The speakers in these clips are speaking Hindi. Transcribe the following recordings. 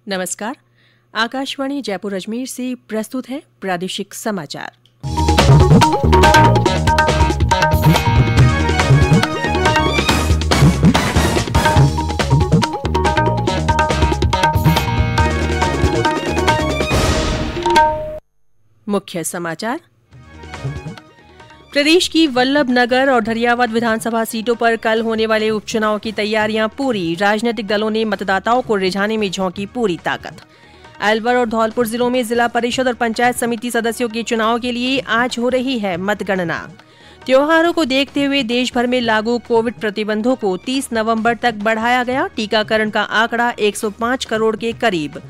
नमस्कार। आकाशवाणी जयपुर अजमेर से प्रस्तुत है प्रादेशिक समाचार। मुख्य समाचार। प्रदेश की वल्लभ नगर और धरियावद विधानसभा सीटों पर कल होने वाले उपचुनाव की तैयारियां पूरी। राजनीतिक दलों ने मतदाताओं को रिझाने में झोंकी पूरी ताकत। अलवर और धौलपुर जिलों में जिला परिषद और पंचायत समिति सदस्यों के चुनाव के लिए आज हो रही है मतगणना। त्योहारों को देखते हुए देश भर में लागू कोविड प्रतिबंधों को 30 नवंबर तक बढ़ाया गया। टीकाकरण का आंकड़ा 105 करोड़ के करीब।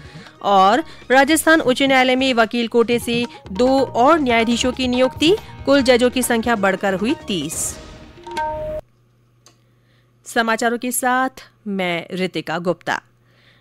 और राजस्थान उच्च न्यायालय में वकील कोटे से 2 और न्यायाधीशों की नियुक्ति। कुल जजों की संख्या बढ़कर हुई 30। समाचारों के साथ मैं रितिका गुप्ता।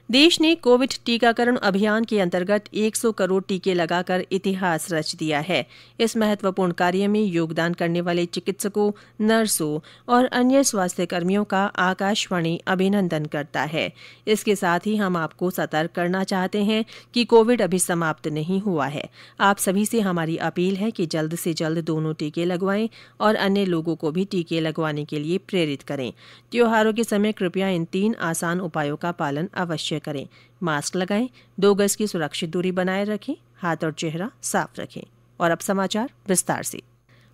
देश ने कोविड टीकाकरण अभियान के अंतर्गत 100 करोड़ टीके लगाकर इतिहास रच दिया है। इस महत्वपूर्ण कार्य में योगदान करने वाले चिकित्सकों, नर्सों और अन्य स्वास्थ्य कर्मियों का आकाशवाणी अभिनंदन करता है। इसके साथ ही हम आपको सतर्क करना चाहते हैं कि कोविड अभी समाप्त नहीं हुआ है। आप सभी से हमारी अपील है कि जल्द से जल्द दोनों टीके लगवाएं और अन्य लोगों को भी टीके लगवाने के लिए प्रेरित करें। त्योहारों के समय कृपया इन 3 आसान उपायों का पालन अवश्य करें। मास्क लगाएं, 2 गज की सुरक्षित दूरी बनाए रखें, हाथ और चेहरा साफ रखें। और अब समाचार विस्तार से।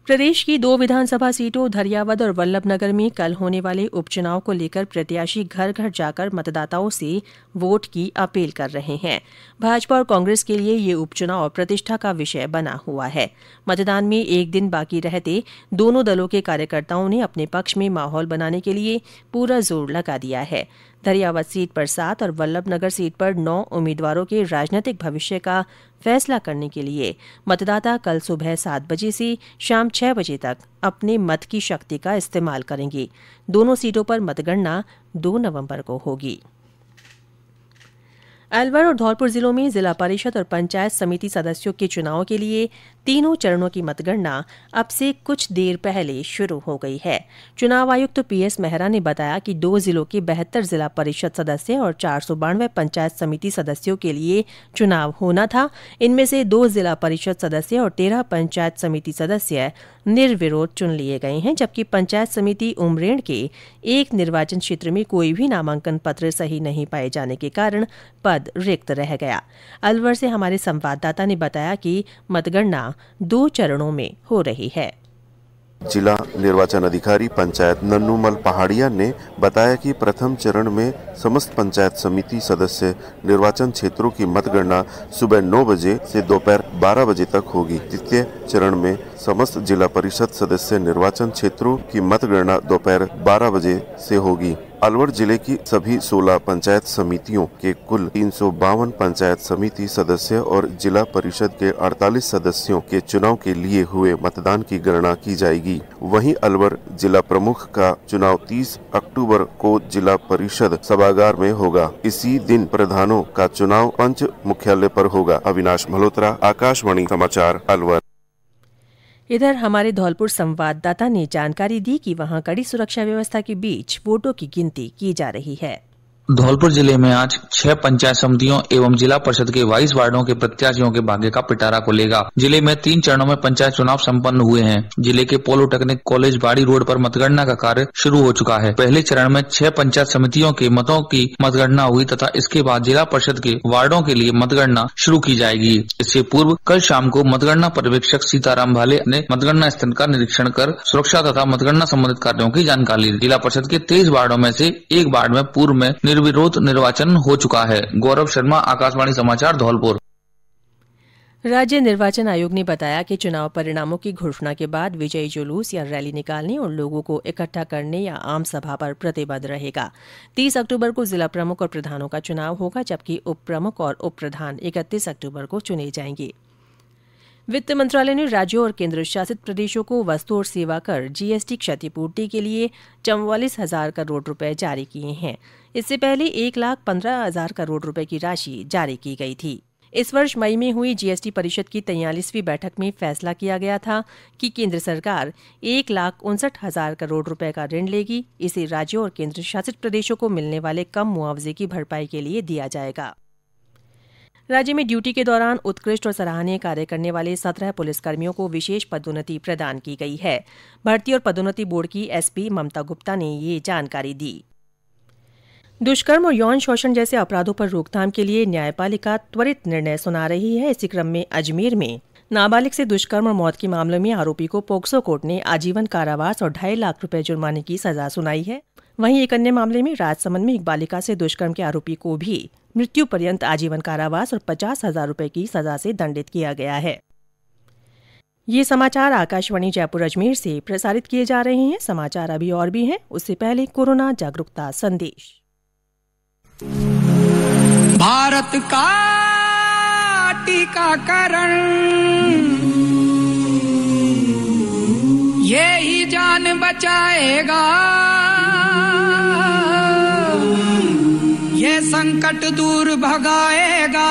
प्रदेश की 2 विधानसभा सीटों धरियावद और वल्लभनगर में कल होने वाले उपचुनाव को लेकर प्रत्याशी घर घर जाकर मतदाताओं से वोट की अपील कर रहे हैं। भाजपा और कांग्रेस के लिए ये उपचुनाव प्रतिष्ठा का विषय बना हुआ है। मतदान में एक दिन बाकी रहते दोनों दलों के कार्यकर्ताओं ने अपने पक्ष में माहौल बनाने के लिए पूरा जोर लगा दिया है। धरियावद सीट पर 7 और वल्लभनगर सीट पर 9 उम्मीदवारों के राजनीतिक भविष्य का फैसला करने के लिए मतदाता कल सुबह 7 बजे से शाम 6 बजे तक अपने मत की शक्ति का इस्तेमाल करेंगे। दोनों सीटों पर मतगणना 2 नवंबर को होगी। अलवर और धौलपुर जिलों में जिला परिषद और पंचायत समिति सदस्यों के चुनाव के लिए तीनों चरणों की मतगणना अब से कुछ देर पहले शुरू हो गई है। चुनाव आयुक्त पीएस मेहरा ने बताया कि 2 जिलों के 72 जिला परिषद सदस्य और 492 पंचायत समिति सदस्यों के लिए चुनाव होना था। इनमें से 2 जिला परिषद सदस्य और 13 पंचायत समिति सदस्य निर्विरोध चुन लिए गए हैं, जबकि पंचायत समिति उमरेण के एक निर्वाचन क्षेत्र में कोई भी नामांकन पत्र सही नहीं पाए जाने के कारण पद रिक्त रह गया। अलवर से हमारे संवाददाता ने बताया कि मतगणना 2 चरणों में हो रही है। जिला निर्वाचन अधिकारी पंचायत नन्नूमल पहाड़िया ने बताया कि प्रथम चरण में समस्त पंचायत समिति सदस्य निर्वाचन क्षेत्रों की मतगणना सुबह 9 बजे से दोपहर 12 बजे तक होगी। द्वितीय चरण में समस्त जिला परिषद सदस्य निर्वाचन क्षेत्रों की मतगणना दोपहर 12 बजे से होगी। अलवर जिले की सभी 16 पंचायत समितियों के कुल 352 पंचायत समिति सदस्य और जिला परिषद के 48 सदस्यों के चुनाव के लिए हुए मतदान की गणना की जाएगी। वहीं अलवर जिला प्रमुख का चुनाव 30 अक्टूबर को जिला परिषद सभागार में होगा। इसी दिन प्रधानों का चुनाव पंच मुख्यालय पर होगा। अविनाश मल्होत्रा, आकाशवाणी समाचार, अलवर। इधर हमारे धौलपुर संवाददाता ने जानकारी दी कि वहां कड़ी सुरक्षा व्यवस्था के बीच वोटों की गिनती की जा रही है। धौलपुर जिले में आज 6 पंचायत समितियों एवं जिला परिषद के 22 वार्डों के प्रत्याशियों के भाग्य का पिटारा खुलेगा। जिले में 3 चरणों में पंचायत चुनाव संपन्न हुए हैं। जिले के पॉलिटेक्निक कॉलेज बाड़ी रोड पर मतगणना का कार्य शुरू हो चुका है। पहले चरण में 6 पंचायत समितियों के मतों की मतगणना हुई तथा इसके बाद जिला परिषद के वार्डों के लिए मतगणना शुरू की जाएगी। इससे पूर्व कल शाम को मतगणना पर्यवेक्षक सीताराम भाले ने मतगणना स्थल का निरीक्षण कर सुरक्षा तथा मतगणना संबंधित कार्यों की जानकारी ली। जिला परिषद के 23 वार्डों में से एक वार्ड में पूर्व में निर्विरोध निर्वाचन हो चुका है। गौरव शर्मा, आकाशवाणी समाचार, धौलपुर। राज्य निर्वाचन आयोग ने बताया कि चुनाव परिणामों की घोषणा के बाद विजयी जुलूस या रैली निकालने और लोगों को इकट्ठा करने या आम सभा पर प्रतिबंध रहेगा। 30 अक्टूबर को जिला प्रमुख और प्रधानों का चुनाव होगा, जबकि उप प्रमुख और उप प्रधान 31 अक्टूबर को चुने जाएंगे। वित्त मंत्रालय ने राज्यों और केंद्र शासित प्रदेशों को वस्तु और सेवा कर जीएसटी क्षतिपूर्ति के लिए 44,000 करोड़ रुपए जारी किए हैं। इससे पहले 1,15,000 करोड़ रुपए की राशि जारी की गई थी। इस वर्ष मई में हुई जीएसटी परिषद की 43वीं बैठक में फैसला किया गया था कि केंद्र सरकार 1,59,000 करोड़ रुपए का ऋण लेगी। इसे राज्यों और केंद्र शासित प्रदेशों को मिलने वाले कम मुआवजे की भरपाई के लिए दिया जाएगा। राज्य में ड्यूटी के दौरान उत्कृष्ट और सराहनीय कार्य करने वाले 17 पुलिसकर्मियों को विशेष पदोन्नति प्रदान की गई है। भर्ती और पदोन्नति बोर्ड की एसपी ममता गुप्ता ने ये जानकारी दी। दुष्कर्म और यौन शोषण जैसे अपराधों पर रोकथाम के लिए न्यायपालिका त्वरित निर्णय सुना रही है। इसी क्रम में अजमेर में नाबालिग से दुष्कर्म और मौत के मामले में आरोपी को पोक्सो कोर्ट ने आजीवन कारावास और 2.5 लाख रुपए जुर्माने की सजा सुनाई है। वहीं एक अन्य मामले में राजसमंद में एक बालिका से दुष्कर्म के आरोपी को भी मृत्यु पर्यंत आजीवन कारावास और 50,000 रुपए की सजा से दंडित किया गया है। ये समाचार आकाशवाणी जयपुर अजमेर से प्रसारित किए जा रहे हैं। समाचार अभी और भी हैं, उससे पहले कोरोना जागरूकता संदेश। भारत का टीकाकरण ये ही जान बचाएगा, ये संकट दूर भगाएगा।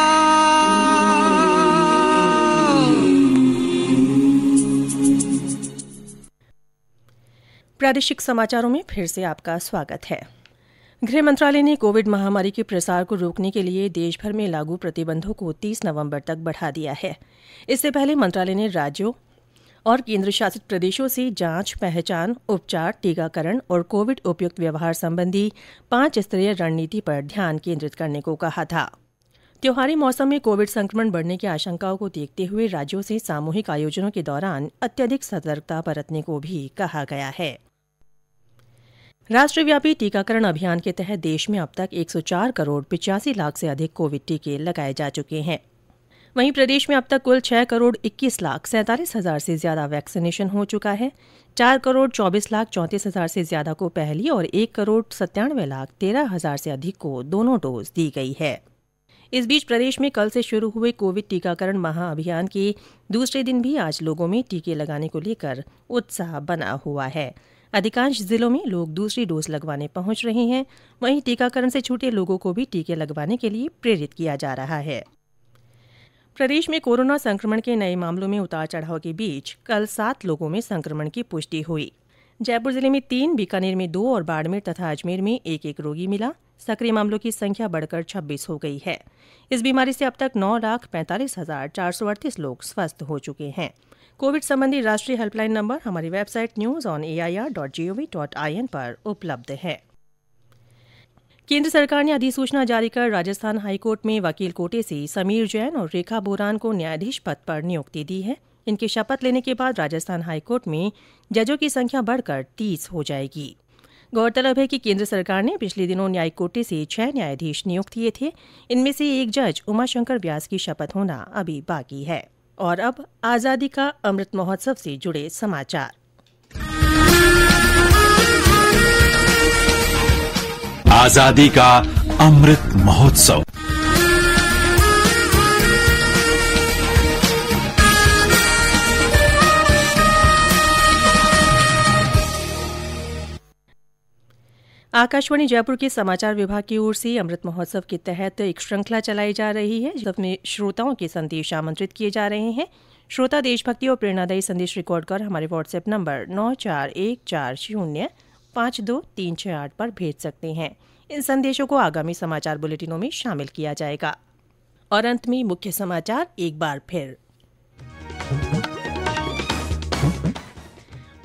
प्रादेशिक समाचारों में फिर से आपका स्वागत है। गृह मंत्रालय ने कोविड महामारी के प्रसार को रोकने के लिए देश भर में लागू प्रतिबंधों को 30 नवंबर तक बढ़ा दिया है। इससे पहले मंत्रालय ने राज्यों और केंद्र शासित प्रदेशों से जांच, पहचान, उपचार, टीकाकरण और कोविड उपयुक्त व्यवहार संबंधी 5 स्तरीय रणनीति पर ध्यान केंद्रित करने को कहा था। त्योहारी मौसम में कोविड संक्रमण बढ़ने की आशंकाओं को देखते हुए राज्यों से सामूहिक आयोजनों के दौरान अत्यधिक सतर्कता बरतने को भी कहा गया है। राष्ट्रव्यापी टीकाकरण अभियान के तहत देश में अब तक 104 करोड़ 85 लाख से अधिक कोविड टीके लगाए जा चुके हैं। वहीं प्रदेश में अब तक कुल 6 करोड़ 21 लाख 47 हजार से ज्यादा वैक्सीनेशन हो चुका है। 4 करोड़ 24 लाख 34 हजार से ज्यादा को पहली और 1 करोड़ 97 लाख 13 हजार से अधिक को दोनों डोज दी गई है। इस बीच प्रदेश में कल से शुरू हुए कोविड टीकाकरण महाअभियान के दूसरे दिन भी आज लोगों में टीके लगाने को लेकर उत्साह बना हुआ है। अधिकांश जिलों में लोग दूसरी डोज लगवाने पहुंच रहे हैं। वहीं टीकाकरण से छूटे लोगों को भी टीके लगवाने के लिए प्रेरित किया जा रहा है। प्रदेश में कोरोना संक्रमण के नए मामलों में उतार चढ़ाव के बीच कल 7 लोगों में संक्रमण की पुष्टि हुई। जयपुर जिले में 3, बीकानेर में 2 और बाड़मेर तथा अजमेर में 1-1 रोगी मिला। सक्रिय मामलों की संख्या बढ़कर 26 हो गई है। इस बीमारी से अब तक 9,45,438 लोग स्वस्थ हो चुके हैं। कोविड संबंधी राष्ट्रीय हेल्पलाइन नंबर हमारी वेबसाइट news.air.gov.in पर उपलब्ध है। केंद्र सरकार ने अधिसूचना जारी कर राजस्थान हाईकोर्ट में वकील कोटे से समीर जैन और रेखा बोरान को न्यायाधीश पद पर नियुक्ति दी है। इनके शपथ लेने के बाद राजस्थान हाईकोर्ट में जजों की संख्या बढ़कर 30 हो जाएगी। गौरतलब है कि केंद्र सरकार ने पिछले दिनों न्यायिक कोटे से 6 न्यायाधीश नियुक्त किए थे। इनमें से एक जज उमाशंकर व्यास की शपथ होना अभी बाकी है। और अब आजादी का अमृत महोत्सव से जुड़े समाचार। आजादी का अमृत महोत्सव। आकाशवाणी जयपुर के समाचार विभाग की ओर से अमृत महोत्सव के तहत एक श्रृंखला चलाई जा रही है, जिसमें श्रोताओं के संदेश आमंत्रित किए जा रहे हैं। श्रोता देशभक्ति और प्रेरणादायी संदेश रिकॉर्ड कर हमारे व्हाट्सएप नंबर 9414052368 पर भेज सकते हैं। इन संदेशों को आगामी समाचार बुलेटिनों में शामिल किया जाएगा। और अंत में मुख्य समाचार एक बार फिर।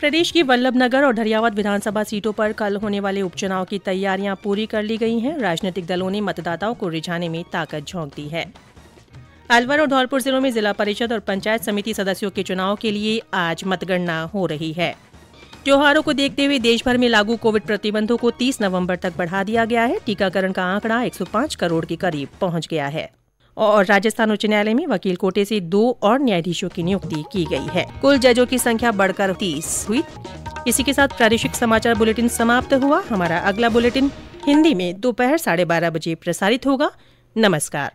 प्रदेश की वल्लभनगर और धरियावद विधानसभा सीटों पर कल होने वाले उपचुनाव की तैयारियां पूरी कर ली गई हैं। राजनीतिक दलों ने मतदाताओं को रिझाने में ताकत झोंक दी है। अलवर और धौलपुर जिलों में जिला परिषद और पंचायत समिति सदस्यों के चुनाव के लिए आज मतगणना हो रही है। त्योहारों को देखते हुए देश भर में लागू कोविड प्रतिबंधों को 30 नवंबर तक बढ़ा दिया गया है। टीकाकरण का आंकड़ा 105 करोड़ के करीब पहुंच गया है। और राजस्थान उच्च न्यायालय में वकील कोटे से 2 और न्यायाधीशों की नियुक्ति की गई है। कुल जजों की संख्या बढ़कर 30 हुई। इसी के साथ प्रादेशिक समाचार बुलेटिन समाप्त हुआ। हमारा अगला बुलेटिन हिंदी में दोपहर 12:30 बजे प्रसारित होगा। नमस्कार।